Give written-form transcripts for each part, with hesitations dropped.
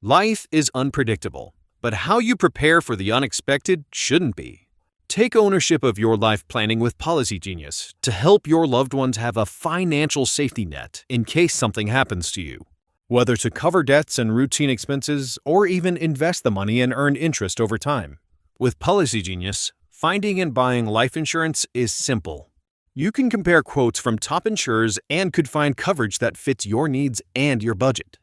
Life is unpredictable, but how you prepare for the unexpected shouldn't be. Take ownership of your life planning with Policy Genius to help your loved ones have a financial safety net in case something happens to you. Whether to cover debts and routine expenses or even invest the money and earn interest over time. With Policy Genius, finding and buying life insurance is simple. You can compare quotes from top insurers and could find coverage that fits your needs and your budget.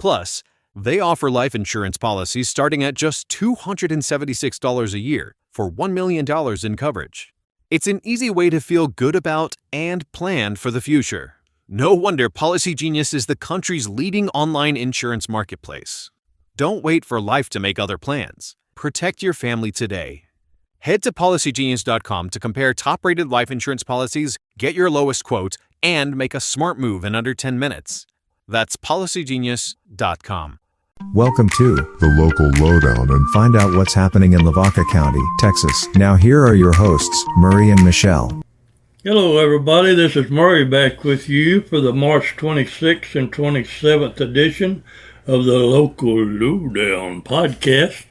Plus, they offer life insurance policies starting at just $276 a year for $1 million in coverage. It's an easy way to feel good about and plan for the future. No wonder Policy Genius is the country's leading online insurance marketplace. Don't wait for life to make other plans. Protect your family today. Head to PolicyGenius.com to compare top-rated life insurance policies, get your lowest quote, and make a smart move in under 10 minutes. That's PolicyGenius.com. Welcome to the Local Lowdown and find out what's happening in Lavaca County, Texas. Now here are your hosts, Murray and Michelle. Hello everybody, this is Murray back with you for the March 26th and 27th edition of the Local Lowdown podcast.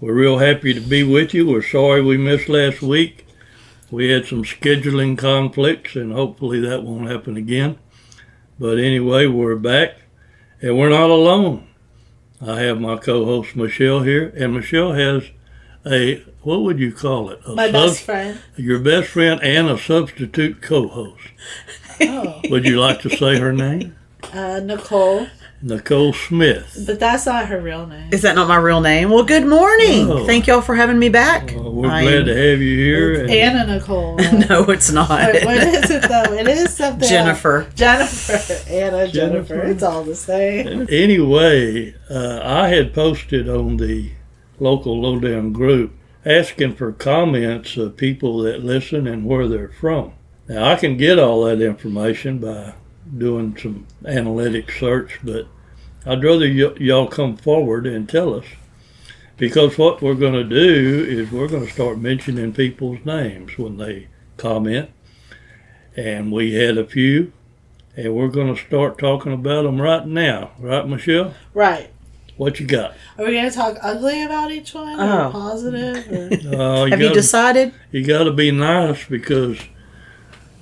We're real happy to be with you. We're sorry we missed last week. We had some scheduling conflicts and hopefully that won't happen again. But anyway, we're back and we're not alone. I have my co-host Michelle here, and Michelle has what would you call it? My best friend. Your best friend and a substitute co-host. Oh. Would you like to say her name? Nicole. Nicole Smith. But that's not her real name. Is that not my real name? Well, good morning. Oh. Thank y'all for having me back. We're glad to have you here. It's Anna Nicole. Right? No, it's not. What is it though? It is something Jennifer. else. Jennifer. Anna, Jennifer. It's all the same. Anyway, I had posted on the Local Lowdown group asking for comments of people that listen and where they're from. Now, I can get all that information by doing some analytic search, but I'd rather y'all come forward and tell us, because what we're going to do is we're going to start mentioning people's names when they comment, and we had a few, and we're going to start talking about them right now. Right, Michelle? Right. What you got? Are we going to talk ugly about each one or positive? Or? Have you decided? You got to be nice because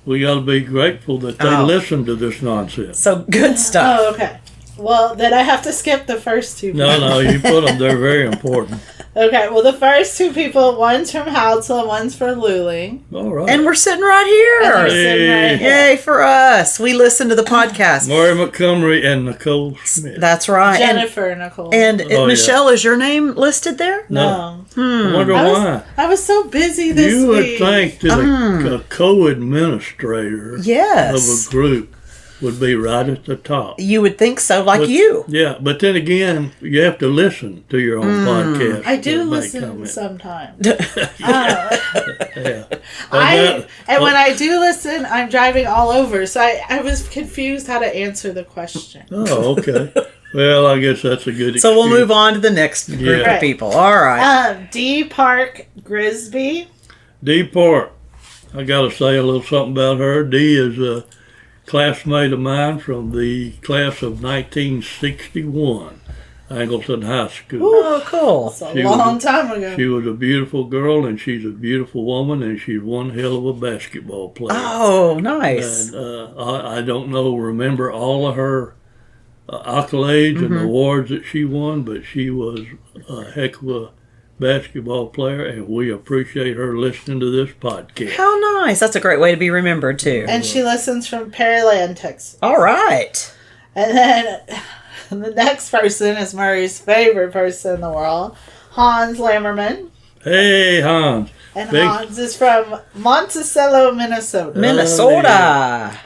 we got to be grateful that they listen to this nonsense. So good stuff. Oh, okay. Well, then I have to skip the first two. No, you put them. They're very important. Okay, well, the first two people, one's from Halsell and one's from Luling. All right. And we're sitting right here. Hey. Yay for us. We listen to the podcast. Murray Montgomery and Nicole Smith. That's right. Jennifer Nicole. And Michelle, is your name listed there? No. I wonder why. I was so busy this week. You would think that a co-administrator of a group would be right at the top. You would think so, like you. Yeah, but then again, you have to listen to your own podcast. I do listen sometimes. Yeah. And when I do listen, I'm driving all over, so I was confused how to answer the question. Oh, okay. Well, I guess that's a good excuse. So we'll move on to the next group of people. All right. D. Park Grisby. D. Park. I got to say a little something about her. D is a classmate of mine from the class of 1961, Angleton High School. Oh, cool. It's a long time ago. She was a beautiful girl, and she's a beautiful woman, and she's one hell of a basketball player. Oh, nice. And I don't remember all of her accolades and awards that she won, but she was a heck of a basketball player, and we appreciate her listening to this podcast. How nice. That's a great way to be remembered, too. And she listens from Pearland, Texas. All right. And then the next person is Murray's favorite person in the world, Hans Lammerman. Hey, Hans. And Hans is from Monticello, Minnesota.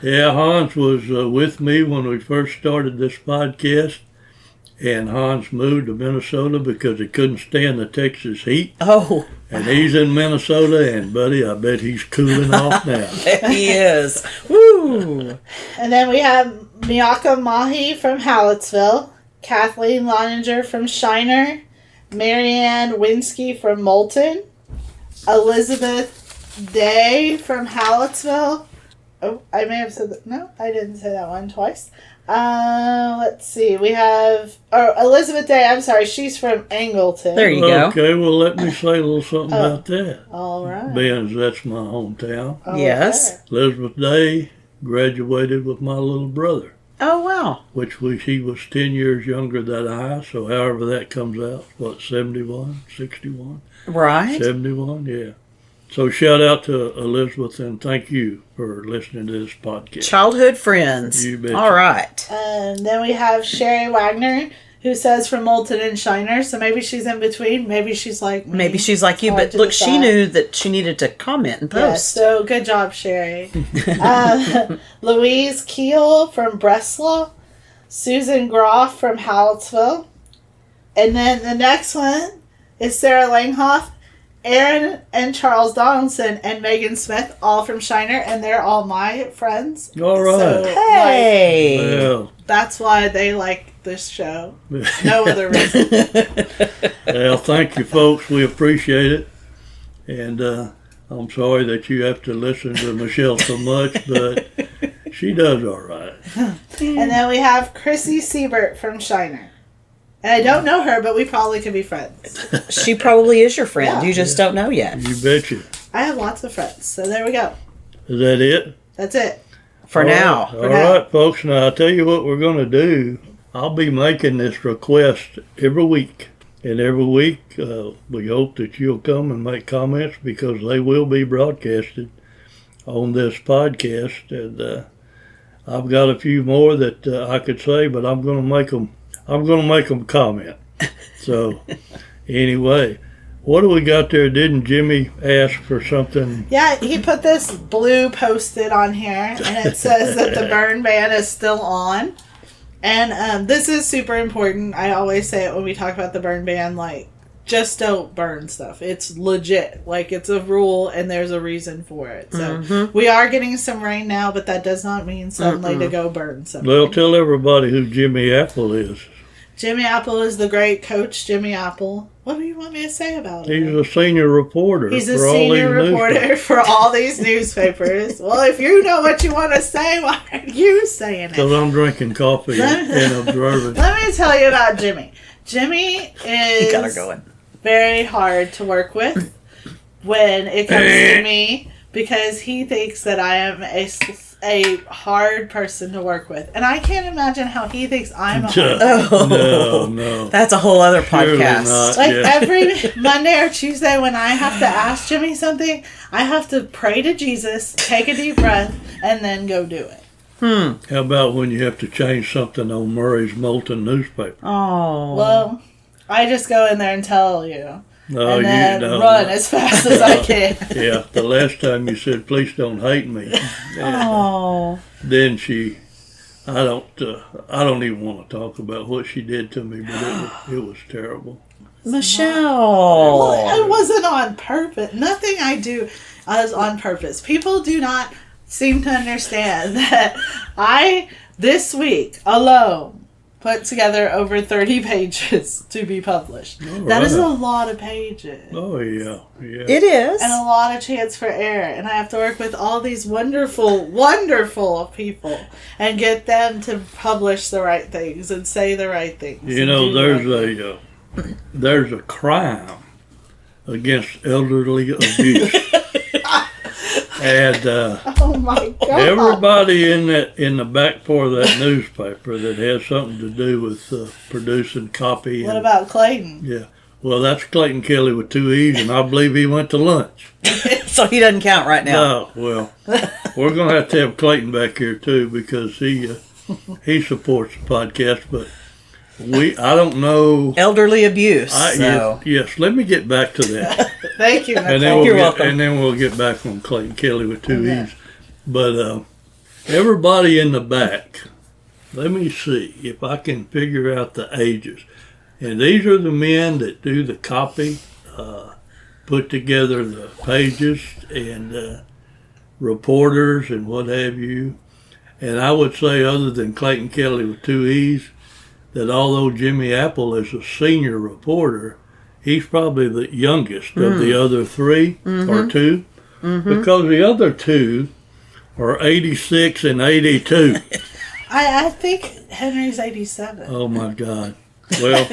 Yeah, Hans was with me when we first started this podcast. And Hans moved to Minnesota because he couldn't stand the Texas heat. Oh. And he's in Minnesota, and buddy, I bet he's cooling off now. He is. Woo! And then we have Miyaka Mahi from Hallettsville, Kathleen Loninger from Shiner, Marianne Winsky from Moulton, Elizabeth Day from Hallettsville. Oh, I may have said that. No, I didn't say that one twice. Let's see. We have Elizabeth Day. I'm sorry, she's from Angleton. There you go. Okay, well, let me say a little something about that. All right. Being that's my hometown. Yes. Elizabeth Day graduated with my little brother, Oh, wow. which he was 10 years younger than I, so however that comes out, 71, 61? Right. 71, yeah. So shout out to Elizabeth, and thank you for listening to this podcast. Childhood friends. You betcha. All right. And then we have Sherry Wagner, who says from Moulton and Shiner. So maybe she's in between. Maybe she's like me. Maybe she's like you, Hard but to look, she decide. knew that she needed to comment and Yeah, post. so good job, Sherry. Louise Keel from Breslau. Susan Groff from Hallettsville. And then the next one is Sarah Langhoff, Aaron and Charles Donaldson, and Megan Smith, all from Shiner, and they're all my friends. All right. So, Hey. Well, that's why they like this show. No other reason. well, thank you, folks. We appreciate it. And I'm sorry that you have to listen to Michelle so much, but she does all right. And then we have Chrissy Siebert from Shiner. And I don't know her, but we probably could be friends. She probably is your friend. Yeah. You just don't know yet. You betcha. I have lots of friends, so there we go. Is that it? That's it. For now. All right, folks. Now, I'll tell you what we're going to do. I'll be making this request every week. And every week, we hope that you'll come and make comments because they will be broadcasted on this podcast. And I've got a few more that I could say, but I'm going to make them. I'm going to make them comment. So, anyway, what do we got there? Didn't Jimmy ask for something? Yeah, he put this blue post-it on here, and it says that the burn ban is still on. And this is super important. I always say it when we talk about the burn ban, like, just don't burn stuff. It's legit. Like, it's a rule, and there's a reason for it. So, we are getting some rain now, but that does not mean suddenly to go burn something. Well, tell everybody who Jimmy Apple is. Jimmy Apple is the great coach, Jimmy Apple. What do you want me to say about him? He's a senior reporter. He's a for all senior these reporter newspapers. for all these newspapers. Well, if you know what you want to say, why aren't you saying Because it? I'm drinking coffee and observing. Let me tell you about Jimmy. Jimmy You got her is going. very hard to work with when it comes to me because he thinks that I am a hard person to work with. And I can't imagine how he thinks I'm a hard No. That's a whole other Surely podcast. not. Like Yeah. every Monday or Tuesday when I have to ask Jimmy something, I have to pray to Jesus, take a deep breath, and then go do it. How about when you have to change something on Murray's Moulton newspaper? Oh. Well, I just go in there and tell you. No, and then you don't. run as fast as I can. Yeah, the last time you said, please don't hate me. Oh. Then I don't even want to talk about what she did to me, but it was terrible. Michelle. Well, it wasn't on purpose. Nothing I do is on purpose. People do not seem to understand that I, this week alone, put together over 30 pages to be published. That is a lot of pages. Oh, yeah. It is. And a lot of chance for error. And I have to work with all these wonderful, wonderful people and get them to publish the right things and say the right things. You and know, do the right things. there's a crime against elderly abuse. And Oh my God. everybody in the back part of that newspaper that has something to do with producing copy. What and, about Clayton? Yeah. Well, that's Clayton Kelly with 2 E's, and I believe he went to lunch. So he doesn't count right now. No, well, we're going to have Clayton back here, too, because he supports the podcast, but I don't know. Elderly abuse. So. Yes, let me get back to that. Thank you, Nicole. And then You're welcome. And then we'll get back on Clayton Kelly with 2 E's. But everybody in the back, let me see if I can figure out the ages. And these are the men that do the copy, put together the pages, and reporters and what have you. And I would say, other than Clayton Kelly with 2 E's, that although Jimmy Apple is a senior reporter, he's probably the youngest of the other three or two, because the other two are 86 and 82. I think Henry's 87. Oh my God. Well,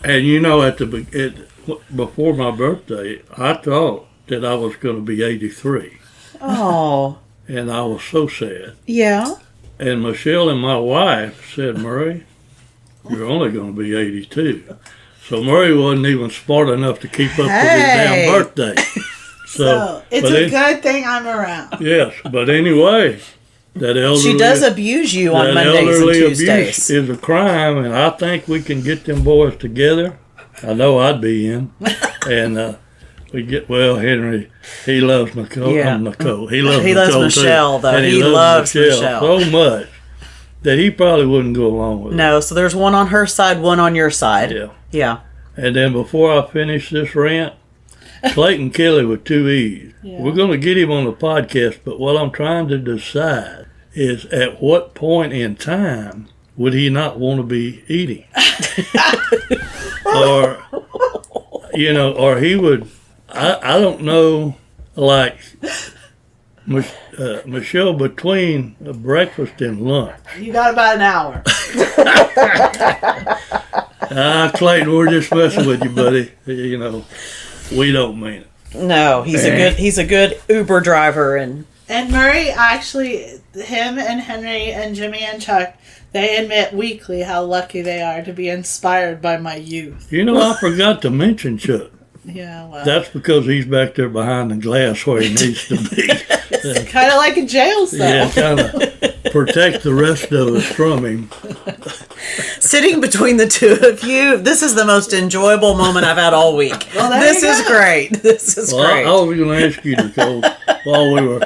and you know, before my birthday, I thought that I was going to be 83, Oh, and I was so sad. yeah. And Michelle and my wife said, Murray, you're only going to be 82. So Murray wasn't even smart enough to keep up with his damn birthday. So it's a good thing I'm around. Yes, but anyway, that elderly... She does abuse you on that Mondays and elderly Tuesdays. abuse is a crime, and I think we can get them boys together. I know I'd be in. And Henry, he loves Nicole. Yeah. Nicole. He loves Michelle, too. though. And He loves Michelle. so much that he probably wouldn't go along with it. No, so there's one on her side, one on your side. Yeah. Yeah. And then before I finish this rant, Clayton Kelly with 2 E's. Yeah. We're going to get him on the podcast, but what I'm trying to decide is at what point in time would he not want to be eating? Or he would, I don't know, like Michelle, between breakfast and lunch. You got about an hour. Clayton, we're just messing with you, buddy. We don't mean it. No, he's a good Uber driver and Murray, actually, him and Henry and Jimmy and Chuck, they admit weekly how lucky they are to be inspired by my youth. I forgot to mention Chuck. Yeah, well. That's because he's back there behind the glass where he needs to be. It's kind of like a jail cell. Yeah, kind of protect the rest of us from him. sitting between the two of you. This is the most enjoyable moment I've had all week. Well, this is great. This is great. I was going to ask you, Nicole,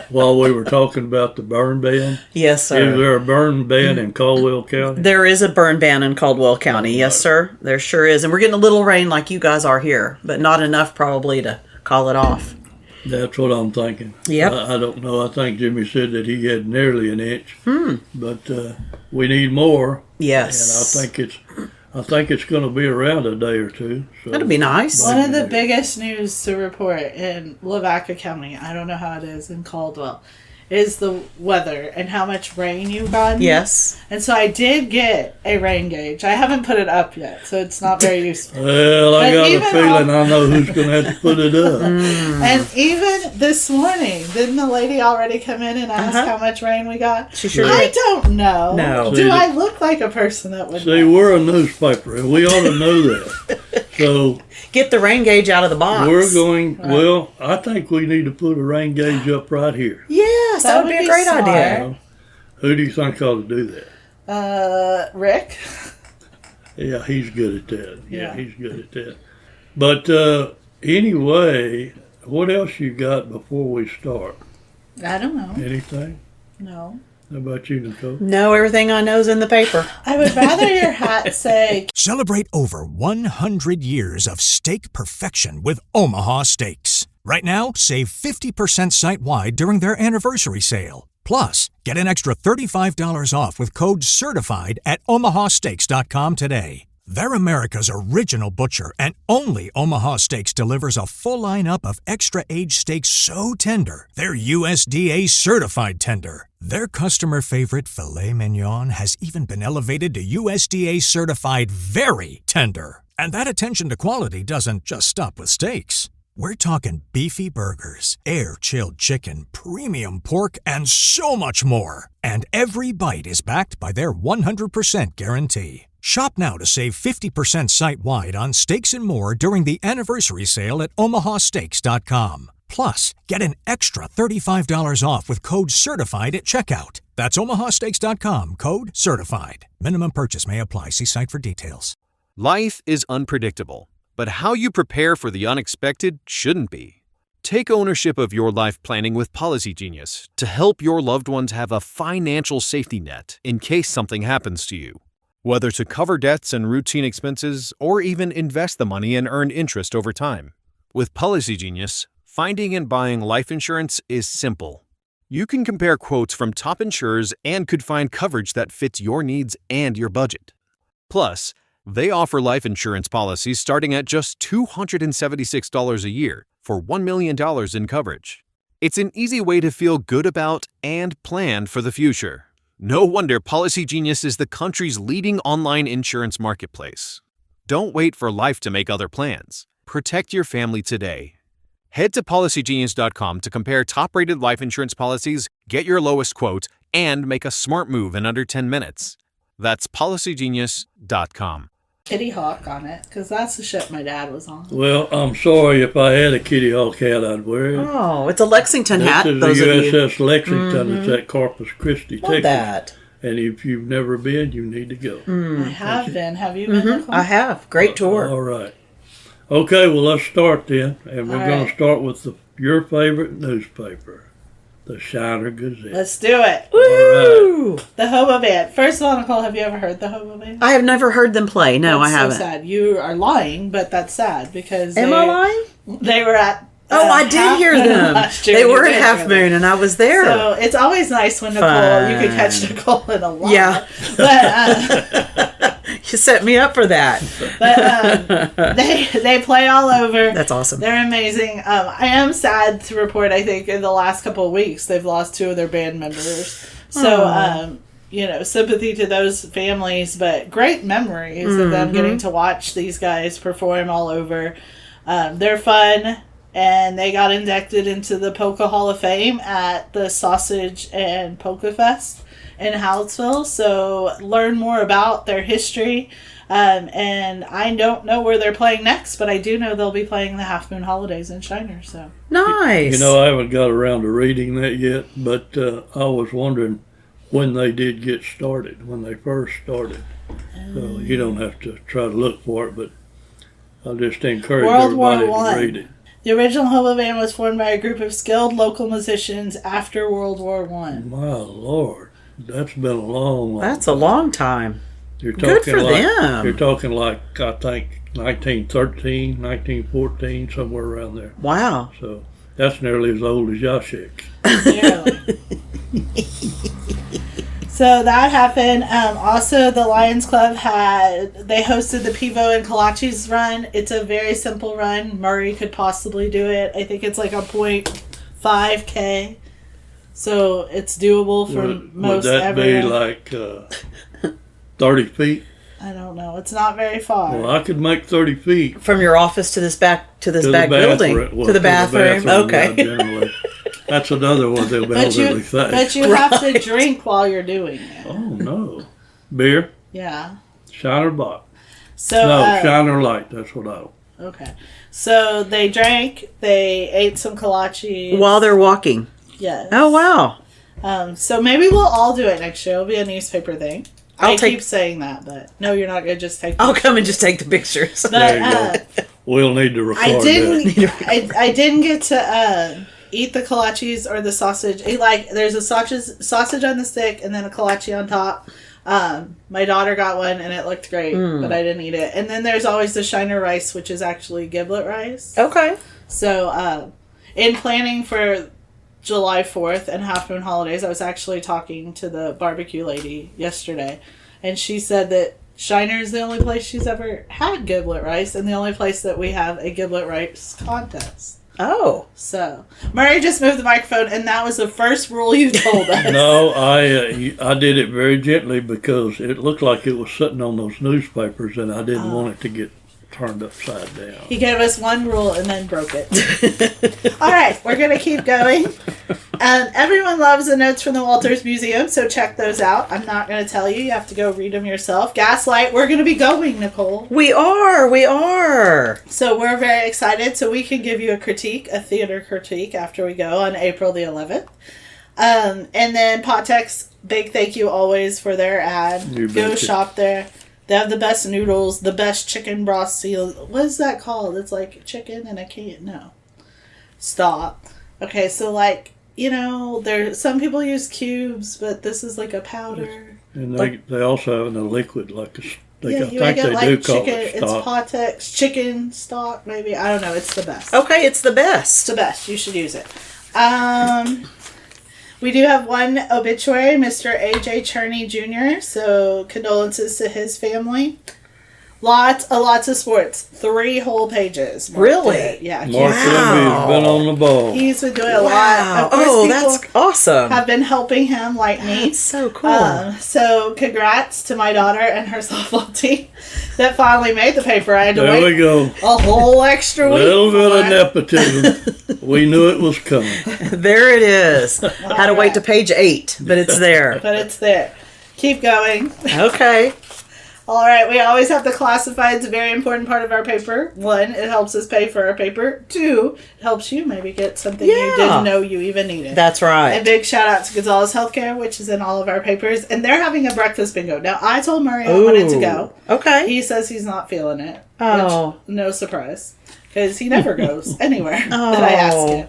while we were talking about the burn ban. Yes, sir. Is there a burn ban in Caldwell County? There is a burn ban in Caldwell County. Yes, sir. There sure is. And we're getting a little rain like you guys are here, but not enough probably to call it off. That's what I'm thinking. Yep. I don't know. I think Jimmy said that he had nearly an inch. But we need more. Yes. And I think it's going to be around a day or two. So. That'd be nice. One of the biggest news to report in Lavaca County, I don't know how it is in Caldwell, is the weather and how much rain you've gotten. Yes. And so I did get a rain gauge. I haven't put it up yet, so it's not very useful. Well, I got a feeling I know who's going to have to put it up. And even this morning, didn't the lady already come in and ask how much rain we got? She sure I did. don't know. No. Do I look like a person that would See, know? we're a newspaper, and we ought to know that. So Get the rain gauge out of the box. we're going, well, I think we need to put a rain gauge up right here. Yes, that would be a great smart. idea. Who do you think ought to do that? Rick? Yeah, he's good at that. Yeah, Yeah. he's good at that. But anyway, what else you got before we start? I don't know. Anything? No. How about you, Nicole? No, everything I know is in the paper. I would rather your hat say Celebrate over 100 years of steak perfection with Omaha Steaks. Right now, save 50% site-wide during their anniversary sale. Plus, get an extra $35 off with code CERTIFIED at omahasteaks.com today. They're America's original butcher, and only Omaha Steaks delivers a full lineup of extra-aged steaks so tender, they're USDA certified tender. Their customer favorite filet mignon has even been elevated to USDA certified very tender. And that attention to quality doesn't just stop with steaks. We're talking beefy burgers, air-chilled chicken, premium pork, and so much more. And every bite is backed by their 100% guarantee. Shop now to save 50% site-wide on steaks and more during the anniversary sale at omahasteaks.com. Plus, get an extra $35 off with code CERTIFIED at checkout. That's omahasteaks.com, code CERTIFIED. Minimum purchase may apply. See site for details. Life is unpredictable, but how you prepare for the unexpected shouldn't be. Take ownership of your life planning with Policy Genius to help your loved ones have a financial safety net in case something happens to you. Whether to cover debts and routine expenses or even invest the money and earn interest over time. With Policy Genius, finding and buying life insurance is simple. You can compare quotes from top insurers and could find coverage that fits your needs and your budget. Plus, they offer life insurance policies starting at just $276 a year for $1 million in coverage. It's an easy way to feel good about and plan for the future. No wonder Policy Genius is the country's leading online insurance marketplace. Don't wait for life to make other plans. Protect your family today. Head to policygenius.com to compare top-rated life insurance policies, get your lowest quote, and make a smart move in under 10 minutes. That's policygenius.com. Kitty Hawk on it, because that's the ship my dad was on. Well, I'm sorry if I had a Kitty Hawk hat, I'd wear it. Oh, it's a Lexington hat. This is Those the of you. USS Lexington. It's at Corpus Christi, Love Texas. that. And if you've never been, you need to go. I have been. Have you been, Nicole? I have. Great tour. All right. Okay, well, let's start then. And we're All going right. to start with your favorite newspaper, the Shiner Gazette. Let's do it. Woo! The Hobo Band. First of all, Nicole, have you ever heard the Hobo Band? I have never heard them play. No, That's I haven't. so sad. You are lying, but that's sad because Am I lying? They were at. Oh, I did Half hear Moon them. last year. They You were did at Half hear them. Moon, and I was there. So it's always nice when Nicole, you can catch Nicole in a lot. Yeah. But You set me up for that. they play all over. That's awesome. They're amazing. I am sad to report, I think, in the last couple of weeks, they've lost 2 of their band members. So, sympathy to those families, but great memories of them getting to watch these guys perform all over. They're fun, and they got inducted into the Polka Hall of Fame at the Sausage and Polka Fest in Hallettsville. So learn more about their history. And I don't know where they're playing next, but I do know they'll be playing the Half Moon Holidays in Shiner. So Nice. I haven't got around to reading that yet, but I was wondering when they did get started, when they first started. So you don't have to try to look for it, but I'll just encourage World War everybody I. to read it. the original Hobo Band was formed by a group of skilled local musicians after World War One. My Lord, that's been a long, long That's a long time. You're Good talking for like, them. You're talking like, I think, 1913, 1914, somewhere around there. Wow. So that's nearly as old as Yashik. Nearly. So that happened. Also, the Lions Club they hosted the Pivo and Kolaches run. It's a very simple run. Murray could possibly do it. I think it's like a 0.5K. So it's doable for most Would that everyone. be like 30 feet? I don't know. It's not very far. Well, I could make 30 feet. From your office to this back To back the building bathroom. Well, to the bathroom. Okay. Yeah, generally. That's another one they'll be but elderly say. you have to drink while you're doing it. Oh, no. Beer? Yeah. Shiner Bock. So No, Shiner Light. That's what I don't. okay. So they drank. They ate some kolaches. While they're walking. Yes. Oh wow. So maybe we'll all do it next year. It'll be a newspaper thing. I'll I take- keep saying that, but no, you're not gonna just take. I'll come and just take the pictures. There But you go. We'll need to record I didn't. that. I didn't get to eat the kolaches or the sausage. There's a sausage on the stick and then a kolache on top. My daughter got one and it looked great, but I didn't eat it. And then there's always the Shiner rice, which is actually giblet rice. Okay. So, in planning for July 4th and Half Moon holidays, I was actually talking to the barbecue lady yesterday, and she said that Shiner is the only place she's ever had giblet rice, and the only place that we have a giblet rice contest. Oh. So, Murray just moved the microphone, and that was the first rule you told us. No, I did it very gently because it looked like it was sitting on those newspapers, and I didn't want it to get turned upside down. He gave us one rule and then broke it. All right, we're going to keep going. Everyone loves the notes from the Walters Museum, so check those out. I'm not going to tell you. You have to go read them yourself. Gaslight, we're going to be going, Nicole. We are. So we're very excited. So we can give you a theater critique after we go on April the 11th. And then Pottex, big thank you always for their ad. You Go betcha. shop there. They have the best noodles, the best chicken broth seal. What is that called? It's like chicken and I can't know. Stop. Okay, so some people use cubes, but this is like a powder. And they also have a liquid, like I You think make it they like do call chicken. it It's stock. Pottex chicken stock, maybe. I don't know. It's the best. Okay, it's the It's best. the best. You should use it. We do have one obituary, Mr. A.J. Cherney Jr., so condolences to his family. Lots of sports. 3 whole pages. Mark Really? did. Yeah. Mark Libby's been on the ball. He's been doing a lot. Wow. Of course, Oh, people that's awesome. have been helping him like me. That's so cool. So congrats to my daughter and her softball team that finally made the paper. I had to There wait we go. a whole extra A week. little bit of for it. nepotism. We knew it was coming. There it is. Had to wait to page 8, but it's there. But it's there. Keep going. Okay. All right, we always have to classify. It's a very important part of our paper. 1, it helps us pay for our paper. 2, it helps you maybe get something you Yeah. didn't know you even needed. That's A right. big shout out to Gonzales Healthcare, which is in all of our papers, and they're having a breakfast bingo. Now, I told Murray I wanted to go. Okay. He says he's not feeling it. Oh. Which, no surprise, because he never goes anywhere that I ask him.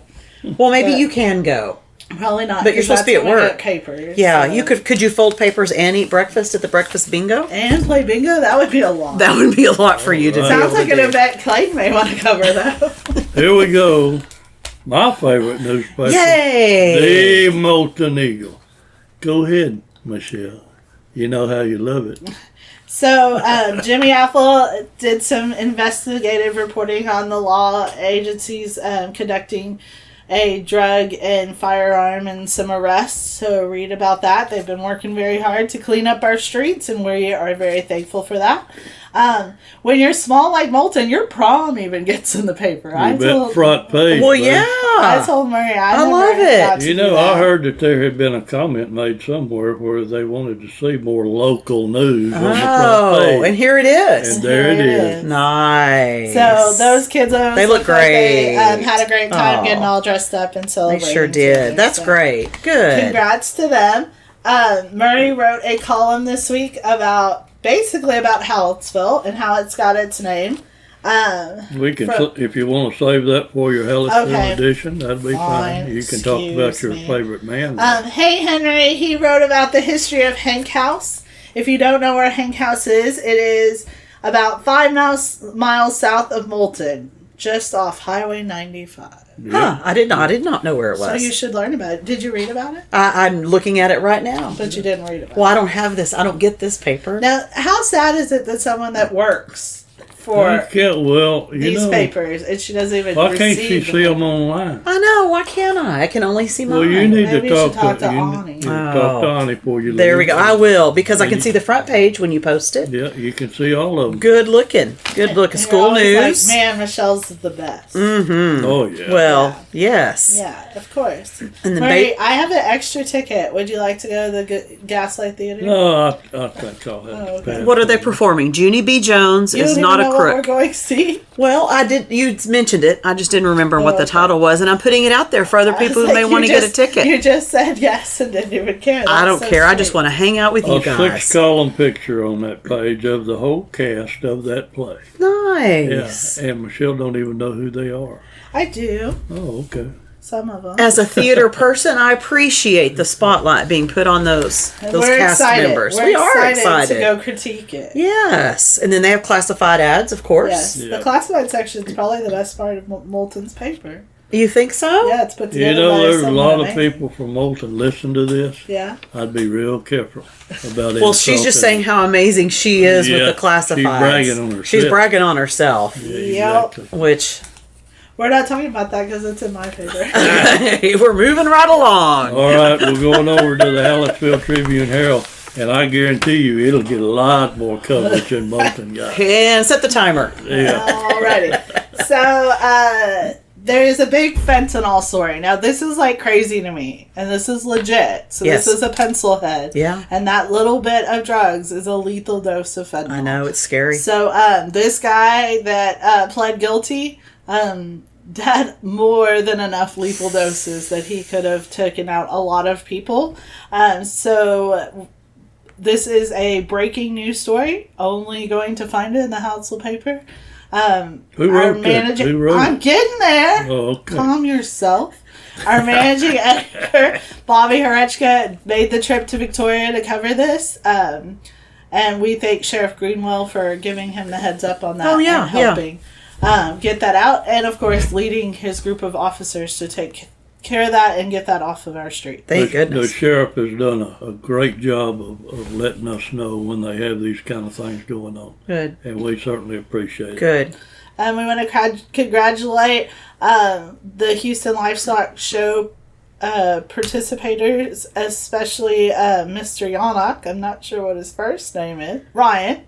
Well, maybe But- you can go. Probably not. But you're 'cause supposed to be that's at when we work. get Papers. Yeah, so- you could you fold papers and eat breakfast at the breakfast bingo? and play bingo. That would be a lot. That would be a lot for you to do. Sounds like an event Clayton may want to cover, though. Here we go. My favorite newspaper. Yay! The Molten Eagle. Go ahead, Michelle. You know how you love it. So, Jimmy Apple did some investigative reporting on the law agencies conducting a drug and firearm and some arrests. So, read about that. They've been working very hard to clean up our streets, and we are very thankful for that. When you're small like Moulton, your prom even gets in the paper. You bet front page. Well, buddy. yeah. I told Murray I never love it. got to You do know, that. I heard that there had been a comment made somewhere where they wanted to see more local news on the front Oh, page. and here it is. And there it Here it is. is. Nice. So those kids, always They look like they, great. had a great time Aw. getting all dressed up and They celebrating. sure did. together. That's So, great. Good. Congrats to them. Murray wrote a column this week about Hallettsville and how it's got its name. We can, From- if you want to save that for your Hallettsville Okay. edition, that'd be fine. Fine. You can talk about Excuse your me. favorite man. Hey Henry, he wrote about the history of Hank House. If you don't know where Hank House is, it is about 5 miles south of Moulton, just off Highway 95. Huh. I did not know where it was. So you should learn about it. Did you read about it? I'm looking at it right now. But you didn't read about Well, I don't have this. I don't get this paper. it. Now, how sad is it that someone that works for I can't, well, you these know, papers and she doesn't even why can't she receive see them online? I know. Why can't I? I can only see mine. Well, you need Maybe to you should talk talk to you Ani. need to talk to Ani before you leave. There we go. I will, because I can see the front page when you post it. Yeah, you can see all of them. Good looking. Good looking. And you're School always news. Like, man, Michelle's the best. Oh, yeah. Well, yes. Yeah, of course. And the Murray, I have an extra ticket. Would you like to go to the Gaslight Theater? No, I think I'll have Oh, to okay. pass. What are they performing? Junie B. Jones You is don't not even a know what we're crook. going to see. Well, I did. You mentioned it. I just didn't remember what the okay. title was, and I'm putting it out there for other people I was who may like, want to you get a just- ticket. You just said yes and didn't even care. I That's don't so care. I just sweet. want to hang out with you A guys. 6-column picture on that page of the whole cast of that play. Nice. Yeah, and Michelle don't even know who they are. I do. Oh, okay. Some of them. As a theater person, I appreciate the spotlight being put on those And cast excited. members. We're We are excited to excited. go critique it. Yes, and then they have classified ads, of course. Yes, Yeah. the classified section is probably the best part of Moulton's paper. You think so? Yeah, it's put together You know, by there's a lot someone of amazing. people from Moulton listen to this. Yeah. I'd be real careful about it. Well, she's just saying how amazing she is with Yeah, the classifieds. she's bragging on herself. She's bragging on herself, Yeah, Yep. exactly. which We're not talking about that because it's in my paper. we're moving right along. All right, we're going over to the Hallettsville Tribune Herald, and I guarantee you it'll get a lot more coverage than Moulton got. And set the timer. Yeah. Alrighty. So, there's a big fentanyl story. Now, this is like crazy to me, and this is legit. So, Yes. this is a pencil head. Yeah. And that little bit of drugs is a lethal dose of fentanyl. I know, it's scary. So, this guy that pled guilty had more than enough lethal doses that he could have taken out a lot of people. So, this is a breaking news story. Only going to find it in the Hallettsville paper. Who wrote that? Who wrote I'm it? getting there. Oh, okay. Calm yourself. Our managing editor, Bobby Horechka, made the trip to Victoria to cover this. And we thank Sheriff Greenwell for giving him the heads up on that Oh, yeah, and helping get that out. And, of course, leading his group of officers to take care of that and get that off of our street. Thank The goodness. sheriff has done a great job of letting us know when they have these kind of things going on. Good. And we certainly appreciate it. Good. And we want to congratulate the Houston Livestock Show participators, especially Mr. Yannock. I'm not sure what his first name is. Ryan,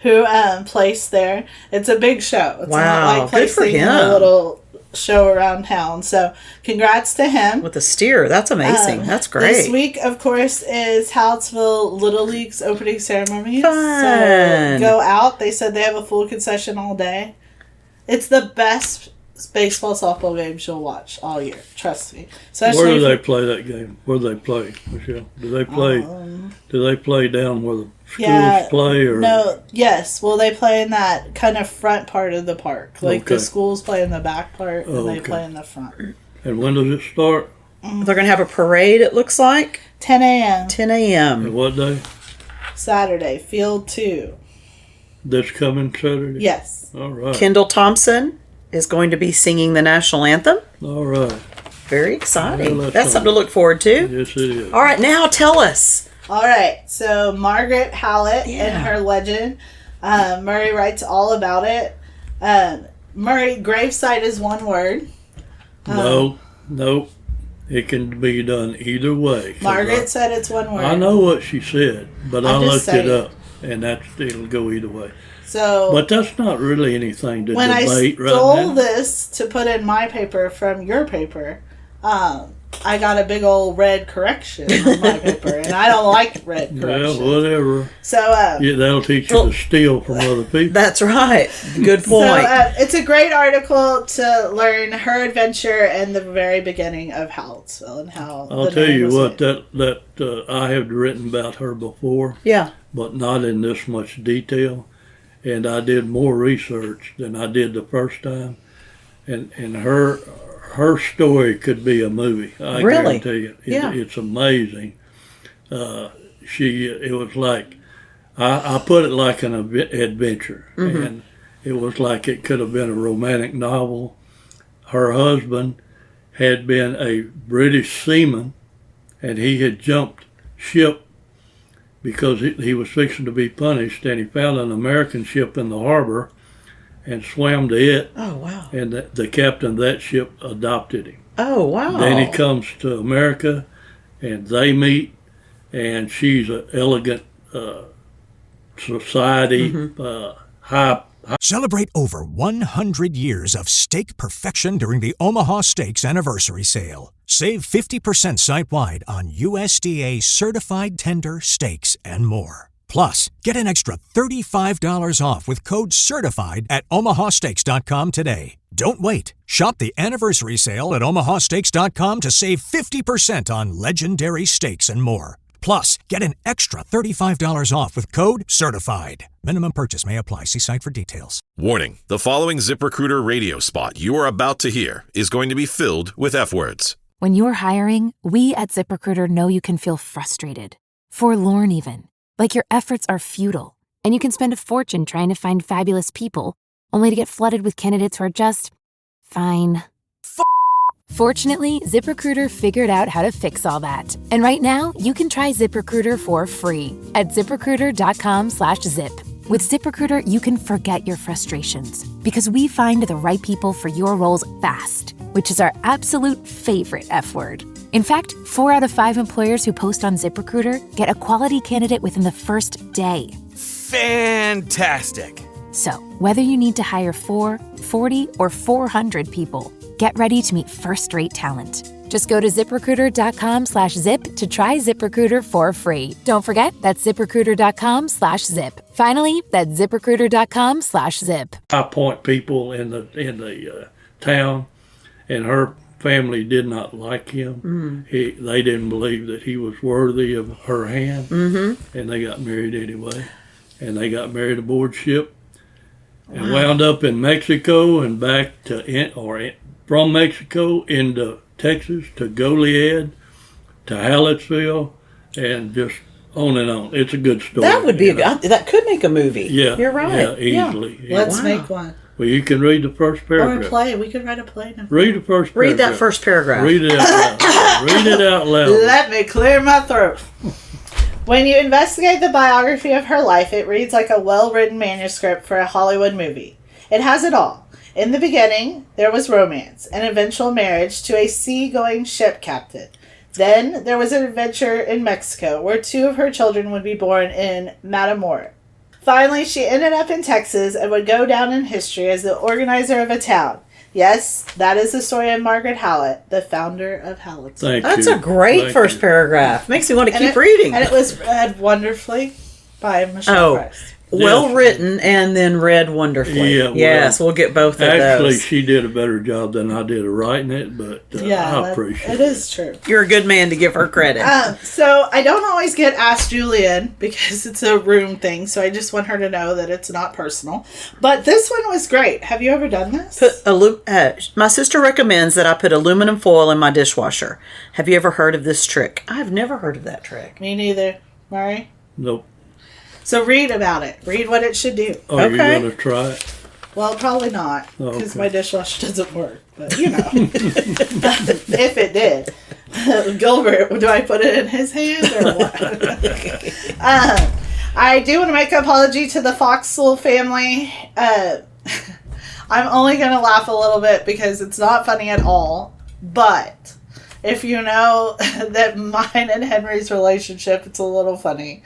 who placed there. It's a big show. It's Wow, not like good for placing him. a little show around town. So congrats to him. With a steer. That's amazing. That's great. This week, of course, is Hallettsville Little League's opening ceremony. Fun. So go out. They said they have a full concession all day. It's the best baseball, softball games you'll watch all year. Trust me. Especially Where do they play that game? Where do they play, Michelle? Do they play? Do they play down where the schools play, or no? Yes. Well, they play in that kind of front part of the park. Like the Okay. schools play in the back part, and they okay. play in the front. And when does it start? They're going to have a parade, it looks like. 10 a.m. 10 And a.m. what day? Saturday, Field 2. This coming Saturday? Yes. All right. Kendall Thompson is going to be singing the national anthem. All right. Very exciting. Well, That's something to look forward to. Yes, it is. All right, now tell us. All right, so Margaret Hallett Yeah. and her legend. Murray writes all about it. Murray, gravesite is one word. No. It can be done either way. 'Cause Margaret said it's one word. I know what she said, but I I'm just looked it saying. up, and it'll go either way. So But that's not really anything to when I debate right stole now. this to put in my paper from your paper, I got a big old red correction on my paper, and I don't like red corrections. Well, whatever. So Yeah, that'll teach you to steal from other people. That's right. Good point. So it's a great article to learn her adventure and the very beginning of Hallettsville and how. I'll the tell name you was what, made. that I have written about her before, yeah. but not in this much detail. And I did more research than I did the first time. And her story could be a movie. I Really? guarantee you. Yeah. It's amazing. It was like, I put it like an adventure. Mm-hmm. And it was like it could have been a romantic novel. Her husband had been a British seaman, and he had jumped ship because he was fixing to be punished, and he found an American ship in the harbor and swam to it, Oh, wow. and the captain of that ship adopted him. Oh, wow. Then he comes to America, and they meet, and she's an elegant society, high. Celebrate over 100 years of steak perfection during the Omaha Steaks Anniversary Sale. Save 50% site-wide on USDA certified tender steaks and more. Plus, get an extra $35 off with code CERTIFIED at omahasteaks.com today. Don't wait. Shop the anniversary sale at omahasteaks.com to save 50% on legendary steaks and more. Plus, get an extra $35 off with code CERTIFIED. Minimum purchase may apply. See site for details. Warning, the following ZipRecruiter radio spot you are about to hear is going to be filled with F-words. When you're hiring, we at ZipRecruiter know you can feel frustrated, forlorn even, like your efforts are futile, and you can spend a fortune trying to find fabulous people, only to get flooded with candidates who are just fine. Fortunately, ZipRecruiter figured out how to fix all that. And right now, you can try ZipRecruiter for free at ZipRecruiter.com/zip. With ZipRecruiter, you can forget your frustrations because we find the right people for your roles fast, which is our absolute favorite F word. In fact, 4 out of 5 employers who post on ZipRecruiter get a quality candidate within the first day. Fantastic. So, whether you need to hire 4, 40, or 400 people, get ready to meet first-rate talent. Just go to ZipRecruiter.com/zip to try ZipRecruiter for free. Don't forget, that's ZipRecruiter.com/zip. Finally, that's ZipRecruiter.com/zip. High Point people in the town, and her family did not like him. They didn't believe that he was worthy of her hand, and they got married anyway. And they got married aboard ship, and wound up in Mexico and back from Mexico into Texas to Goliad to Hallettsville, and just on and on. It's a good story. That would be that could make a movie. Yeah, You're right. Yeah, easily. Let's Wow. make one. Well, you can read the first Or a paragraph. play. We could write a play now. Read the first paragraph. Read that first paragraph. Read it out loud. Read it out loud. Let me clear my throat. When you investigate the biography of her life, it reads like a well-written manuscript for a Hollywood movie. It has it all. In the beginning, there was romance, an eventual marriage to a sea-going ship captain. Then there was an adventure in Mexico, where 2 of her children would be born in Matamoros. Finally, she ended up in Texas and would go down in history as the organizer of a town. Yes, that is the story of Margaret Hallett, the founder of Hallett's. Thank you. That's a great Thank first you. paragraph. Makes me want to keep reading. And it was read wonderfully by Michelle Price. Well written and then read wonderfully. Yeah, well, yes, we'll get both of Actually, those. she did a better job than I did of writing it, but I appreciate it. It is true. You're a good man to give her credit. So I don't always get Ask Julian because it's a room thing, so I just want her to know that it's not personal. But this one was great. Have you ever done this? My sister recommends that I put aluminum foil in my dishwasher. Have you ever heard of this trick? I've never heard of that trick. Me neither. Murray? Nope. So read about it. Read what it should do. Oh, okay. You're going to try it? Well, probably not, because my dishwasher doesn't work. But, you know, if it did. Gilbert, do I put it in his hand or what? I do want to make an apology to the Foxwell family. I'm only going to laugh a little bit because it's not funny at all. But if you know that mine and Henry's relationship, it's a little funny.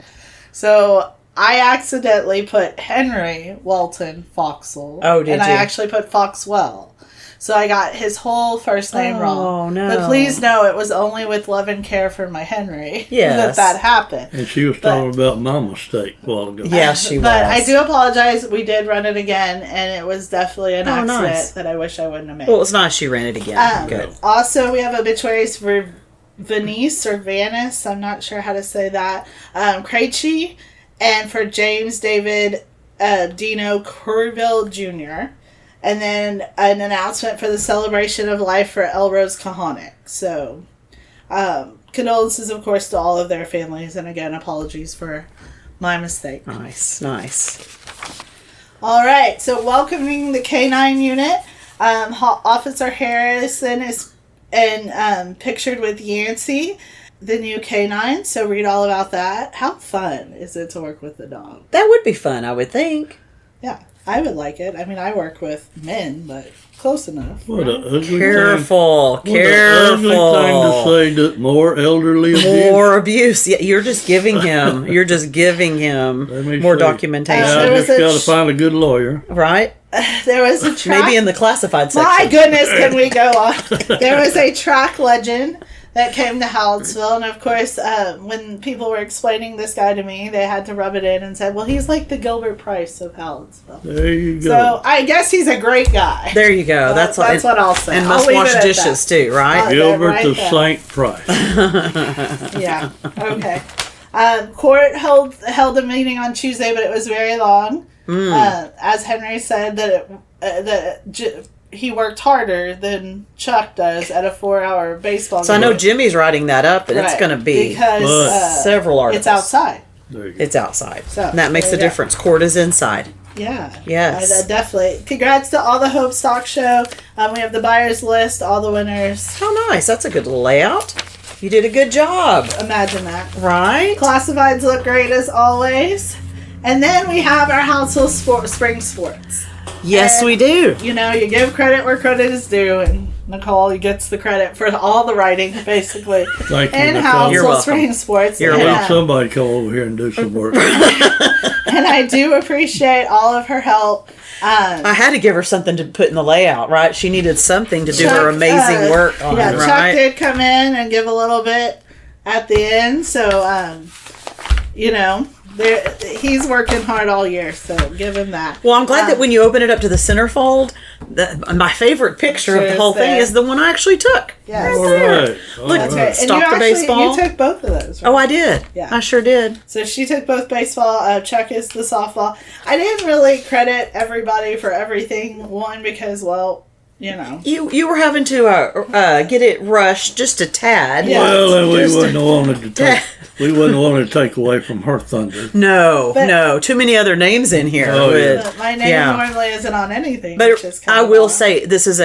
So I accidentally put Henry Walton Foxwell. Oh, did and you? I actually put Foxwell. So I got his whole first name wrong. Oh, no. But please know it was only with love and care for my Henry Yes. that happened. And she was talking about my mistake a while ago. Yeah, she was. But I do apologize. We did run it again, and it was definitely an accident nice. that I wish I wouldn't have made. Well, it's nice she ran it again. Good. Also, we have obituaries for Venice or Vanis. I'm not sure how to say that. Krejci. And for James David Dino Curville Jr. And then an announcement for the celebration of life for Elrose Kahanik. So, condolences, of course, to all of their families. And again, apologies for my mistake. Nice. All right. So, welcoming the K9 unit. Officer Harrison is pictured with Yancey, the new K9. So, read all about that. How fun is it to work with the dog? That would be fun, I would think. Yeah. I would like it. I mean, I work with men, but close enough. What an ugly Careful. thing to say that more elderly abuse. More abuse. Yeah, you're just giving him more documentation. Yeah, I just got to find a good lawyer. Right? There was a track. Maybe in the classified section. My goodness, can we go on? There was a track legend that came to Hallettsville, and of course, when people were explaining this guy to me, they had to rub it in and said, well, he's like the Gilbert Price of Hallettsville. There you go. So I guess he's a great guy. There you go. That's what I'll say. And must wash dishes too, right? Gilbert the Saint Price. Yeah. Okay. Court held a meeting on Tuesday, but it was very long. As Henry said, he worked harder than Chuck does at a 4-hour baseball game. So I know Jimmy's writing that up, and it's going to be because several articles. It's outside. It's outside. So, and that makes a difference. Court is inside. Yeah. Yes. Definitely. Congrats to all the Hope Stock Show. We have the buyers list, all the winners. How nice. That's a good layout. You did a good job. Imagine that. Right? Classifieds look great as always. And then we have our household spring sports. Yes, and, we do. You know, you give credit where credit is due, and Nicole gets the credit for all the writing, basically. Thank you, in Nicole. household spring sports. You're Let welcome. somebody come over here and do some work. And I do appreciate all of her help. I had to give her something to put in the layout, right? She needed something to do her amazing work on, yeah, right? Chuck did come in and give a little bit at the end, so, you know, he's working hard all year, so give him that. Well, I'm glad that when you open it up to the centerfold, my favorite picture of the whole thing is the one I actually took. Yes. All right. Look, That's right. Stop the And baseball. you took both of those, right? Oh, I did. Yeah. I sure did. So she took both baseball. Chuck is the softball. I didn't really credit everybody for everything. One, because, well, you know. You were having to get it rushed just a tad. Yeah. Well, and we wouldn't want to take away from her thunder. No, too many other names in here. Oh, yeah. But my name normally isn't on anything. But which is kind I of will odd. say this is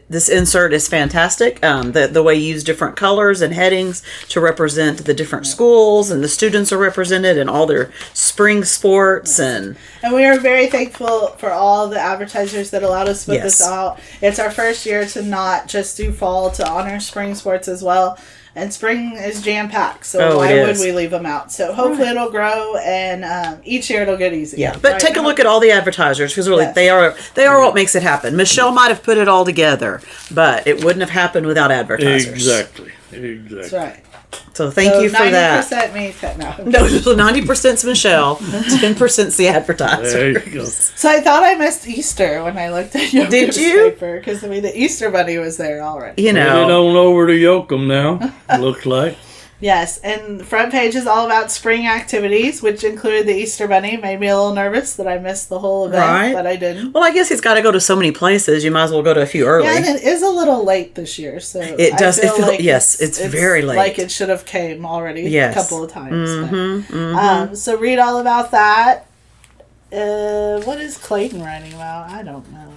this insert is fantastic. The way you use different colors and headings to represent the different schools, and the students are represented and all their spring sports and we are very thankful for all the advertisers that allowed us to put Yes. this out. It's our first year to not just do fall, to honor spring sports as well. And spring is jam-packed, so why would we leave them out? So hopefully it'll grow, and each year it'll get easier. yeah. But take a look at all the advertisers, because really they are what makes it happen. Michelle might have put it all together, but it wouldn't have happened without advertisers. Exactly. That's right. So thank you for that. 90% me. No, 90%'s Michelle, 10%'s the advertiser. There you go. So I thought I missed Easter when I looked at your Did you? paper, because the Easter bunny was there already. You know. Headed on over to Yoakum now, looks like. Yes, and the front page is all about spring activities, which included the Easter bunny. Made me a little nervous that I missed the whole event, but I didn't. Well, I guess he's got to go to so many places. You might as well go to a few early. Yeah, and it is a little late this year, so It does. I feel like it's very late. Like it should have came already a couple of times. Mm-hmm, So read all about that. What is Clayton writing about? I don't know.